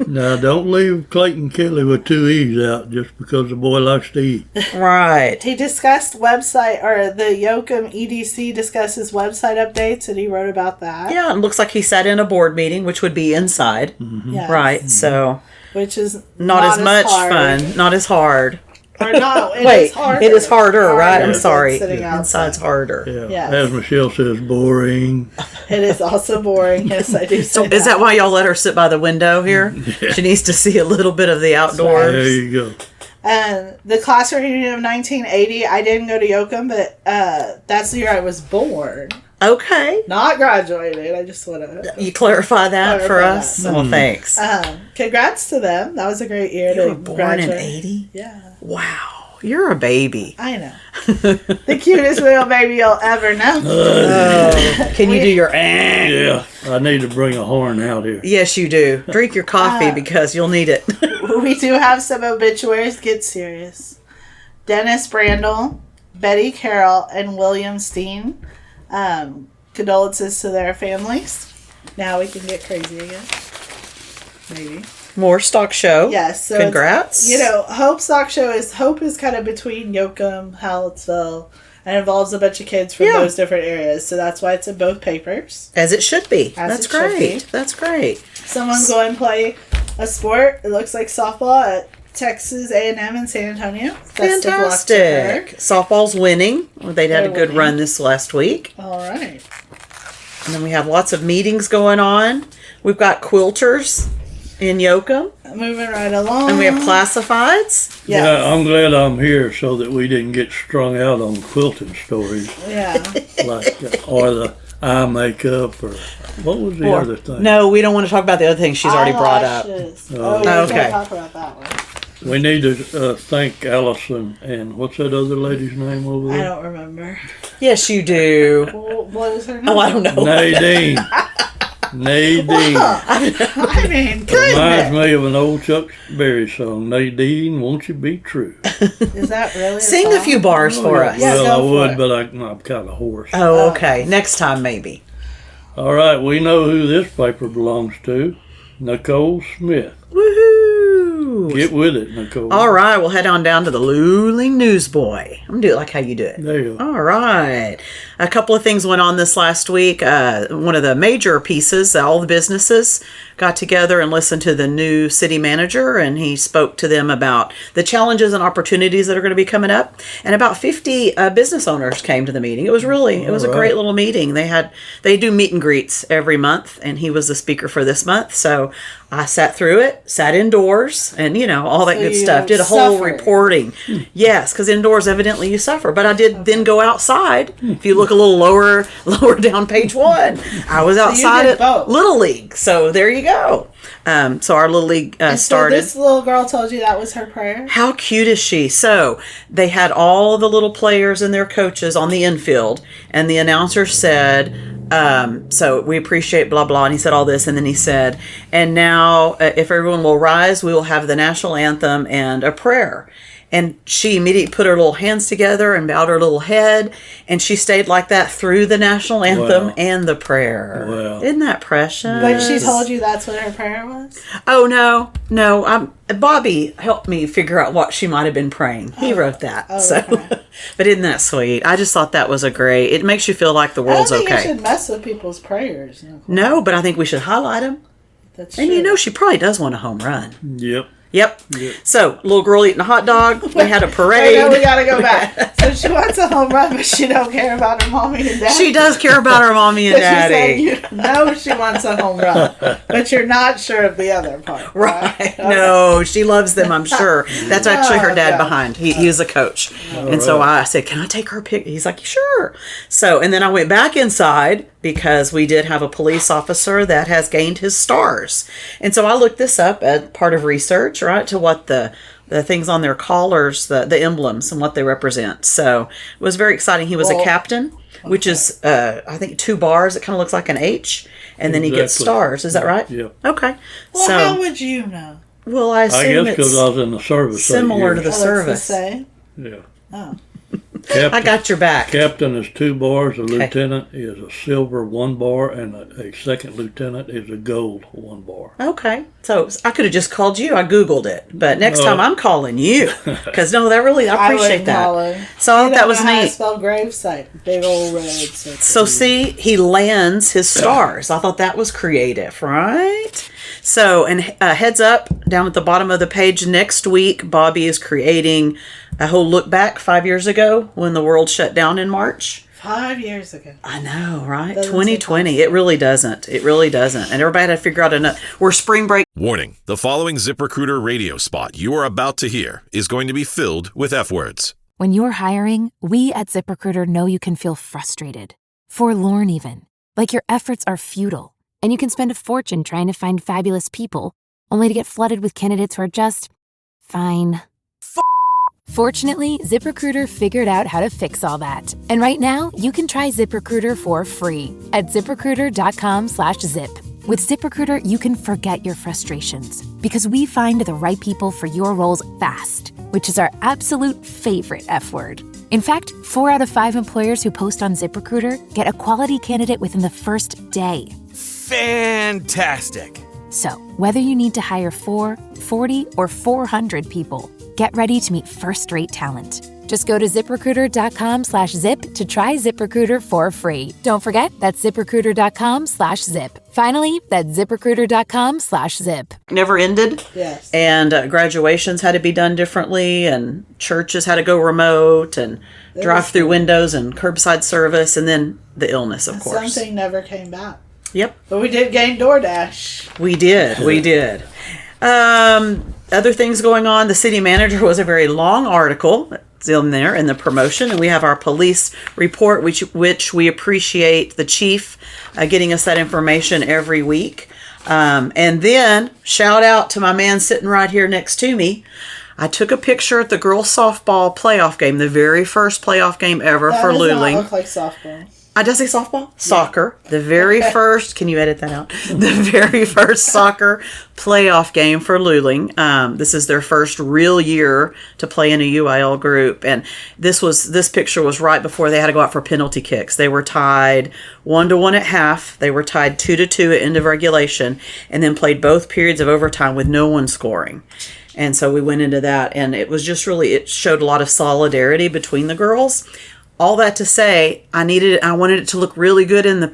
Now, don't leave Clayton Kelly with two E's out just because the boy likes to eat. Right. He discussed the Yoakum EDC discusses website updates, and he wrote about that. Yeah, it looks like he sat in a board meeting, which would be inside. Yes. Right, so which is not as much hard. fun, not as hard. Or no, it Wait, is harder. it is harder, right? I'm than sorry. sitting outside. Inside's harder. Yeah. Yes. As Michelle says, boring. It is also boring. Yes, I do. So say is that why y'all let her sit by the window here? She needs to see a little bit of the outdoors. There you go. And the class reunion of 1980, I didn't go to Yoakum, but that's the year I was born. Okay. Not graduated. I just want to... You clarify that for us? that. Well, thanks. Congrats to them. That was a great year You to were born graduate. in 80? Yeah. Wow. You're a baby. I know. The cutest little baby you'll ever know. Can you do your Yeah, I need to bring a horn out here. Yes, you do. Drink your coffee because you'll need it. We do have some obituaries. Get serious. Dennis Brandel, Betty Carroll, and William Steen. Condolences to their families. Now we can get crazy again. Maybe. More stock show. Yes. So congrats. Hope Stock Show is kind of between Yoakum, Hallettsville, and involves a bunch of kids from those different areas. So that's why it's in both papers. As it should be. As That's it should great. be. That's great. Someone's going to play a sport. It looks like softball at Texas A&M in San Antonio. Best of luck to her. Fantastic. Softball's winning. They had a good winning. run this last week. All right. And then we have lots of meetings going on. We've got quilters in Yoakum. Moving right along. And we have classifieds. Yes. Yeah, I'm glad I'm here so that we didn't get strung out on quilting stories. Yeah. Or the eye makeup, or what was the other thing? No, we don't want to talk about the other thing she's already brought up. Eyelashes. Oh, we can't okay. talk about that one. We need to thank Allison and what's that other lady's name over I there? don't remember. Yes, you do. What is her name? Oh, I don't know. Nadine. Nadine. I mean, Reminds goodness. me of an old Chuck Berry song. Nadine, won't you be true? Is that really Sing a few bars for us. Yeah, well, go I for would, it. but I'm kind of hoarse. Oh, okay. Next time, maybe. All right, we know who this paper belongs to. Nicole Smith. Woohoo! Get with it, Nicole. All right, we'll head on down to the Luling Newsboy. I'm going to do it like how you do it. There you go. All right. A couple of things went on this last week. One of the major pieces, all the businesses got together and listened to the new city manager, and he spoke to them about the challenges and opportunities that are going to be coming up. And about 50 business owners came to the meeting. It was a great little meeting. They do meet and greets every month, and he was the speaker for this month. So I sat through it, sat indoors, and all that good you stuff. Did a whole suffered. reporting. Yes, because indoors evidently you suffer. But I did then go outside. If you look look a little lower down page 1. I was outside did at both. Little League. So there you go. So our Little League started. So this little girl told you that was her prayer? How cute is she? So they had all the little players and their coaches on the infield, and the announcer said, so we appreciate blah, blah. And he said all this, and then he said, and now if everyone will rise, we will have the national anthem and a prayer. And she immediately put her little hands together and bowed her little head, and she stayed like that through the national anthem and the prayer. Wow. Isn't that precious? But she told you that's what her prayer was? Oh, no. Bobby helped me figure out what she might have been praying. He wrote that. Okay. But isn't that sweet? I just thought that was it makes you feel like the world's I don't think okay. you should mess with people's prayers. Nicole. No, but I think we should highlight them. That's And true. she probably does want a home run. Yep. Yep. So, little girl eating a hot dog. We had a Wait, parade. no, we gotta go back. So she wants a home run, but she don't care about her mommy and daddy. She does care about her mommy and But daddy. you said you know she wants a home run, but you're not sure of the other part. Right. Okay. No, she loves them, I'm sure. That's actually her dad Okay. behind. He was a coach. And so I said, can I take her pic? He's like, sure. So, and then I went back inside because we did have a police officer that has gained his stars. And so I looked this up as part of research, right, to what the things on their collars, the emblems and what they represent. So it was very exciting. He was a captain, which is, I think, 2 bars. It kind of looks like an H. And then he gets Exactly. stars. Is that right? Yeah. Okay. Well, so, how would you know? well, I I assume guess because it's I was in the service. similar to the years. service. That's the same. Yeah. Oh. I got your back. Captain is 2 bars. A lieutenant is a silver 1 bar, and a second lieutenant is a gold 1 bar. Okay. So I could have just called you. I Googled it. But next time I'm calling you. Because, no, that really, I appreciate that. So I thought that was How to neat. spell gravesite. Big old red circle. So see, he lands his stars. I thought that was creative, right? So, and heads up, down at the bottom of the page, next week, Bobby is creating a whole look back 5 years ago when the world shut down in March. 5 years ago. I know, right? Doesn't 2020. It really doesn't. It really doesn't. And everybody had to figure out we're spring break. Warning, the following ZipRecruiter radio spot you are about to hear is going to be filled with F words. When you're hiring, we at ZipRecruiter know you can feel frustrated, forlorn even, like your efforts are futile, and you can spend a fortune trying to find fabulous people, only to get flooded with candidates who are just fine. Fortunately, ZipRecruiter figured out how to fix all that. And right now, you can try ZipRecruiter for free at ZipRecruiter.com/zip. With ZipRecruiter, you can forget your frustrations because we find the right people for your roles fast, which is our absolute favorite F word. In fact, 4 out of 5 employers who post on ZipRecruiter get a quality candidate within the first day. Fantastic. So, whether you need to hire 4, 40, or 400 people, get ready to meet first-rate talent. Just go to ZipRecruiter.com/zip to try ZipRecruiter for free. Don't forget, that's ZipRecruiter.com/zip. Finally, that's ZipRecruiter.com/zip. Never ended. Yes. And graduations had to be done differently, and churches had to go remote, and drive-through windows, and curbside service, and then the illness, of course. Something never came back. Yep. But we did gain DoorDash. We did. Other things going on. The city manager was a very long article. It's in there in the promotion. And we have our police report, which we appreciate the chief getting us that information every week. And then shout out to my man sitting right here next to me. I took a picture at the girls softball playoff game, the very first playoff game ever for That Luling. does not look like softball. Did I say softball? Soccer. The very first, can you edit that out? The very first soccer playoff game for Luling. This is their first real year to play in a UIL group. And this picture was right before they had to go out for penalty kicks. They were tied 1-1 at half. They were tied 2-2 at end of regulation, and then played both periods of overtime with no one scoring. And so we went into that, and it was just really, it showed a lot of solidarity between the girls. All that to say, I wanted it to look really good in the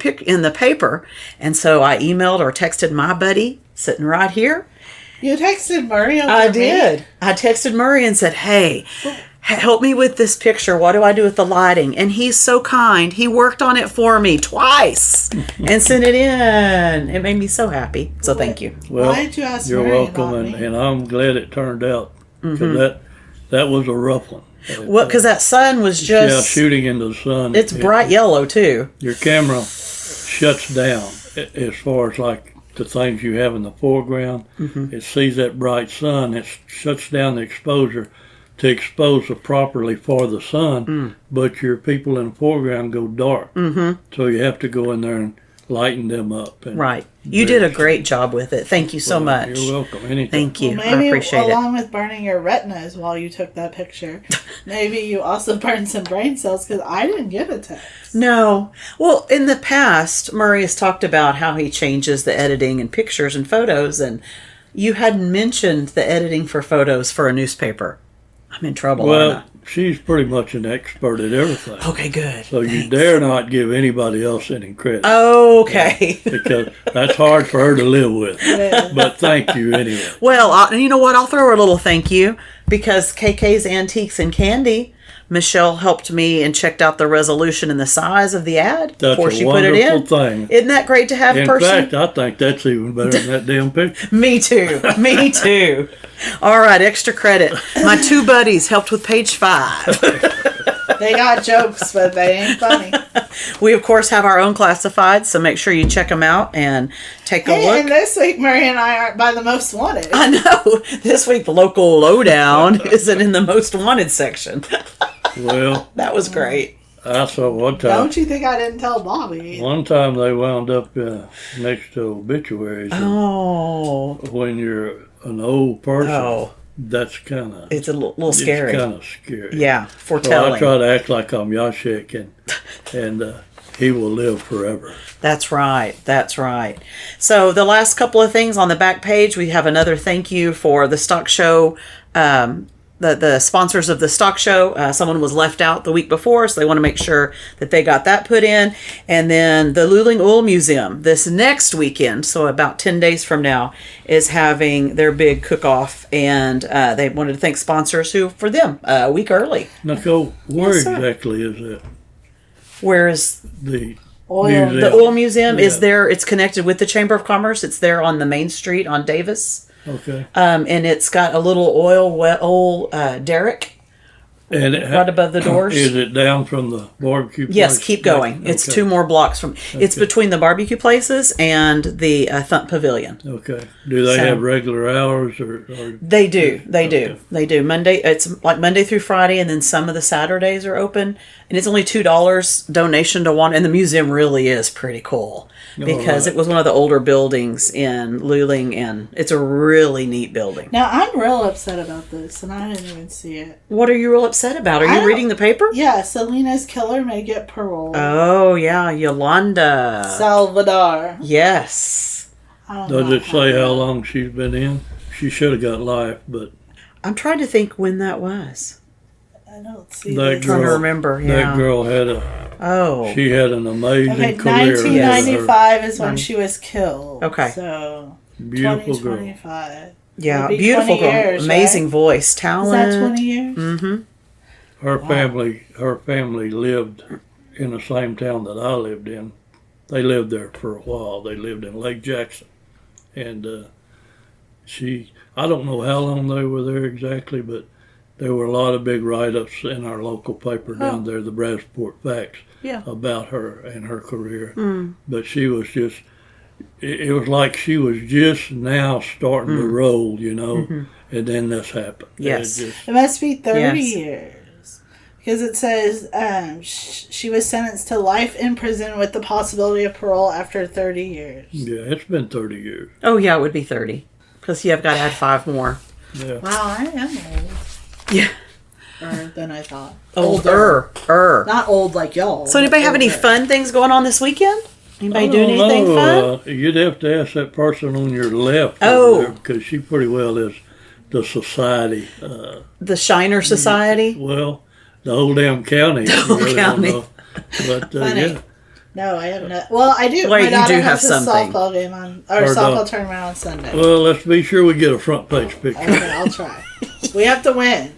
paper, and so I emailed or texted my buddy sitting right here. You texted Murray over I me? did. I texted Murray and said, "Hey, help me with this picture. What do I do with the lighting?" And he's so kind. He worked on it for me twice and sent it in. It made me so happy. So thank you. Well, Why did you ask you're Mary welcome, about me? and I'm glad it turned out because That was a rough one. Well, because that sun was Yeah, just... shooting into the sun. It's bright yellow, too. Your camera shuts down as far as like the things you have in the foreground. It sees that bright sun. It shuts down the exposure to expose it properly for the sun. But your people in the foreground go dark. So you have to go in there and lighten them up. And Right. You did a great job with it. Thank you so much. You're welcome. Anytime. Thank you. Well, I maybe appreciate it. along with burning your retinas while you took that picture, maybe you also burned some brain cells because I didn't get a text. No. Well, in the past, Murray has talked about how he changes the editing in pictures and photos, and you hadn't mentioned the editing for photos for a newspaper. I'm in trouble, aren't Well, she's pretty much an expert at everything. I? Okay, good. So you dare not give anybody else any credit. Okay. Because that's hard for her to live with. But thank you anyway. Well, you know what? I'll throw her a little thank you because KK's Antiques and Candy, Michelle helped me and checked out the resolution and the size of the ad That's before a she put it in. wonderful thing. Isn't that great to have a In person? fact, I think that's even better than that damn picture. Me too. Me too. All right, extra credit. My two buddies helped with page 5. They got jokes, but they ain't funny. We, of course, have our own classifieds, so make sure you check them out and take a Hey, look. and this week, Murray and I aren't by the most wanted. I know. This week, the local lowdown isn't in the most wanted section. Well, That was great. I saw one time. Don't you think I didn't tell Bobby? One time they wound up next to obituaries. and Oh. When you're an old person, Oh. that's kind of It's a little scary. It's kind of scary. Yeah, So I foretelling. try to act like I'm Yashik and he will live forever. That's right. That's right. So the last couple of things on the back page, we have another thank you for the stock show. The sponsors of the stock show, someone was left out the week before, so they want to make sure that they got that put in. And then the Luling Oil Museum this next weekend, so about 10 days from now, is having their big cook-off, and they wanted to thank sponsors who, for them, a week early. Nicole, where Yes, sir. exactly is it? Whereas The Oil. museum. the oil museum is Yeah. there, it's connected with the Chamber of Commerce. It's there on the main street on Davis. Okay. And it's got a little oil derrick And right above the doors. Is it down from the barbecue place? Yes, keep going. It's Okay. 2 more blocks from. It's between the barbecue places and the Thump Pavilion. Okay. Do they So- have regular hours or They do. They do. Okay. They do. Monday. It's like Monday through Friday, and then some of the Saturdays are open. And it's only $2 donation to one. And the museum really is pretty cool because right. it was one of the older buildings in Luling, and it's a really neat building. Now, I'm real upset about this, and I didn't even see it. What are you real upset about? Are I you don't- reading the paper? Yeah, Selena's killer may get parole. Oh yeah, Yolanda. Salvador. Yes. I don't does know it say how long she's been in? She should have got life, but I'm trying to think when that was. I don't see that this. Trying to girl, remember, that yeah. girl had Oh. she had an amazing Okay, career. 1995 is when she was killed. Okay. So, Beautiful girl. 2025. Yeah, It'd be beautiful 20 girl. years, Amazing right? voice, Is talent. that 20 years? Mm-hmm. Her family lived in the same town that I lived in. They lived there for a while. They lived in Lake Jackson, and I don't know how long they were there exactly, but there were a lot of big write-ups in our local paper down there, the Brasport Facts, Yeah. about her and her career. But she was just, it was like she was just now starting to roll, you know, and then this happened. Yes. It just- It must be 30 Yes. years. Because it says she was sentenced to life in prison with the possibility of parole after 30 years. yeah, it's been 30 years. Oh yeah, it would be 30. Because I've got to add 5 more. Yeah. Wow, I am old. Yeah. Than I thought. Older. Not old like y'all. So anybody have any older. fun things going on this weekend? Anybody I doing don't anything know. fun? You'd have to ask that person on your left. Oh. Because she pretty well is the society. The Shiner Society? Well, the whole damn county. The whole county. But Funny. yeah. No, I have not. Well, I do. Wait, My you daughter do have has a something. softball game or Or softball not. tournament on Sunday. Well, let's be sure we get a front page picture. Okay, I'll try. We have to win.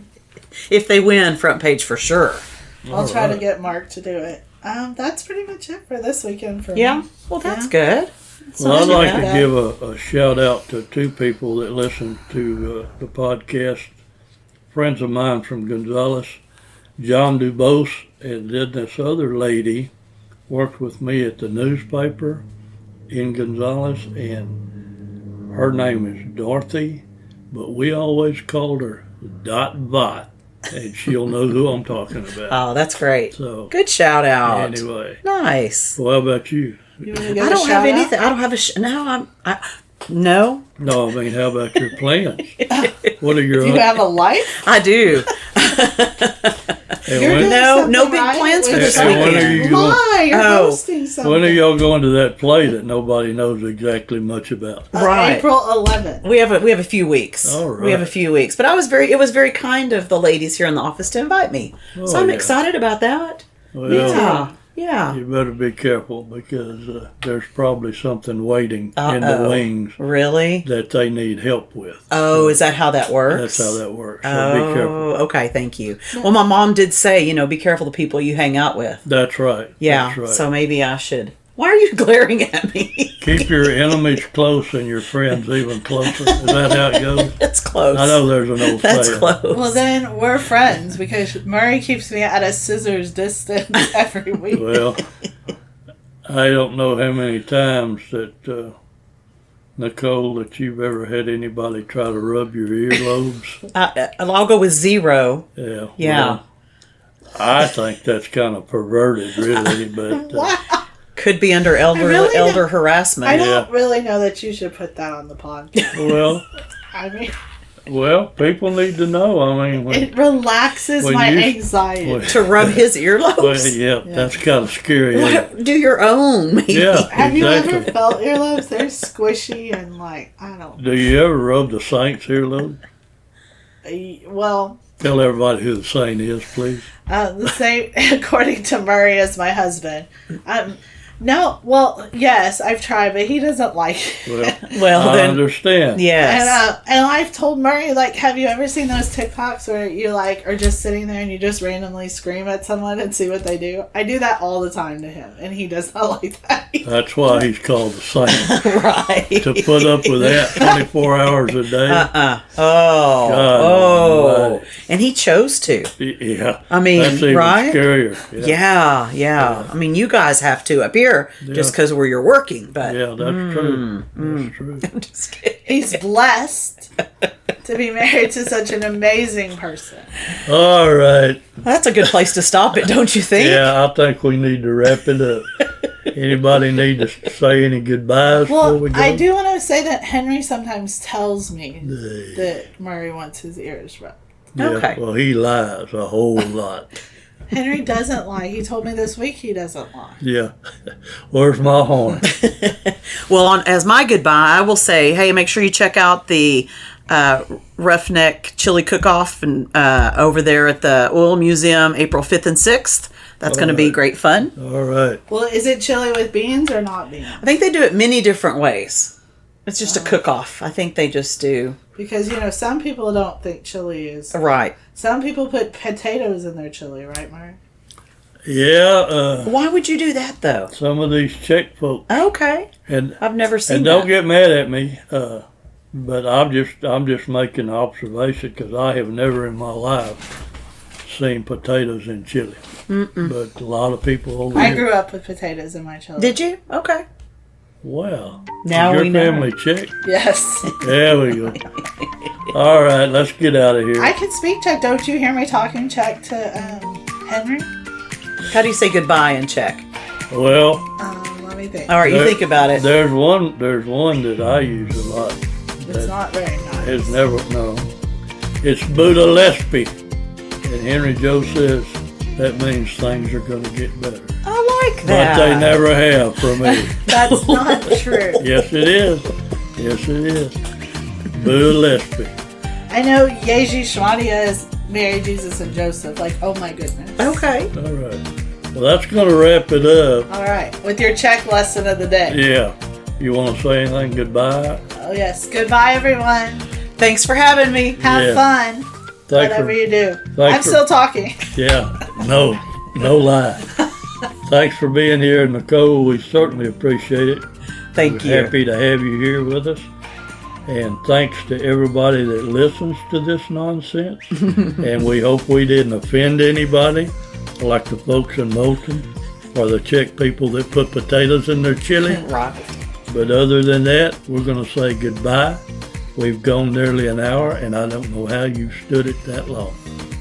If they win, front page for sure. I'll try to right. get Mark to do it. That's pretty much it for this weekend for Yeah? me. Well, that's Yeah. good. Well, I'd Sounds like to bad. give a shout out to 2 people that listen to the podcast friends of mine from Gonzales, John Dubose, and then this other lady worked with me at the newspaper in Gonzales, and her name is Dorothy, but we always called her Dot Bot, and she'll know who I'm talking about. Oh, that's great. So, good shout out. anyway. Nice. Well, how about you? You want to give I a don't have shout-out? anything. I don't have a no. No. No, I mean, how about your plans? What are your Do you have a life? I do. and You're when, doing No, something no big right plans for with this And when are weekend. you going? Why? You're Oh. hosting something. when are y'all going to that play that nobody knows exactly much about? Right. April 11th. We have a few weeks. All right. We have a few weeks, but it was very kind of the ladies here in the office to invite me. So Oh, I'm yeah. excited about that. Well, Yeah. you better be careful because there's probably something waiting in the Uh-oh. wings Really? that they need help with. Oh, is that how that works? That's how that works. So be careful. Oh, okay. Thank you. Well, my mom did say, be careful the people you hang out with. That's right. Yeah. That's right. So maybe I should. Why are you glaring at me? Keep your enemies close and your friends even closer. Is that how it goes? That's close. I know there's an old That's saying. close. Well, then we're friends because Murray keeps me at a scissors distance every week. Well, I don't know how many times that, Nicole, that you've ever had anybody try to rub your earlobes. I'll go with 0. Yeah. Yeah. Well, I think that's kind of perverted, really, but Could be under elder don't- harassment. I don't really know that you should put that on the podcast. well, I mean, people need to know. I mean, when, it relaxes when my you- anxiety. when- To rub his earlobes. well, yeah, that's kind of scary. Isn't it? What? Do your own, maybe. Yeah, Have you ever exactly. felt earlobes? They're squishy and I don't. Do you ever rub the saint's earlobe? Well, Tell everybody who the saint is, please. the same according to Murray as my husband. No, well, yes, I've tried, but he doesn't like it. Well, I then, understand. yes. And I've told Murray, have you ever seen those TikToks where you are just sitting there and you just randomly scream at someone and see what they do? I do that all the time to him, and he does not like that. That's why he's called the saint. Right. To put up with that 24 hours a day. Oh. God almighty. And he chose to. Yeah. I mean, that's even right? scarier. Yeah. I mean, you guys have to up here just because where you're working, but Yeah, that's true. That's true. I'm just kidding. He's blessed to be married to such an amazing person. All right. That's a good place to stop it, don't you think? Yeah, I think we need to wrap it up. Anybody need to say any goodbyes before Well, we go? I do want to say that Henry sometimes tells me that Murray wants his ears rubbed. Yeah, Okay. Well, he lies a whole lot. Henry doesn't lie. He told me this week he doesn't lie. Yeah. Where's my horn? Well, as my goodbye, I will say, hey, make sure you check out the Roughneck Chili Cook-Off and over there at the Oil Museum, April 5th and 6th. That's going to be great fun. All right. Well, is it chili with beans or not beans? I think they do it many different ways. It's just a cook-off. I think they just do. Because, some people don't think chili is... Right. Some people put potatoes in their chili, right, Murray? Yeah, Why would you do that, though? some of these Czech folks, Okay. and I've never seen and that. don't get mad at me, but I'm just making an observation because I have never in my life seen potatoes in chili. But a lot of people over I here. grew up with potatoes in my chili. Did you? Okay. Wow. Now Is we your know. family Czech? Yes. There we go. All right, let's get out of here. I can speak Czech. Don't you hear me talking Czech to Henry? How do you say goodbye in Czech? Well, Let me think. All right, you think about it. There's one that I use a lot. It's not very nice. It's never, no. It's Buddha Lespi. And Henry Joe says that means things are going to get better. I like But that. they never have for me. That's not true. Yes, it is. Yes, it is. Buddha Lespi. I know Yeji Shmadia is Mary, Jesus, and Joseph. Oh my goodness. Okay. All right. Well, that's going to wrap it up. All right. With your Czech lesson of the day. Yeah. You want to say anything? Goodbye? Oh, yes. Goodbye, everyone. Thanks for having me. Have Yeah. fun. Thanks Whatever for- you do. thanks I'm for- still talking. Yeah. No lie. Thanks for being here, Nicole. We certainly appreciate it. Thank We're you. happy to have you here with us. And thanks to everybody that listens to this nonsense. And we hope we didn't offend anybody, like the folks in Moulton or the Czech people that put potatoes in their chili. Right. But other than that, we're going to say goodbye. We've gone nearly an hour, and I don't know how you stood it that long.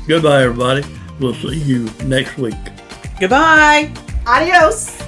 Goodbye, everybody. We'll see you next week. Goodbye. Adios.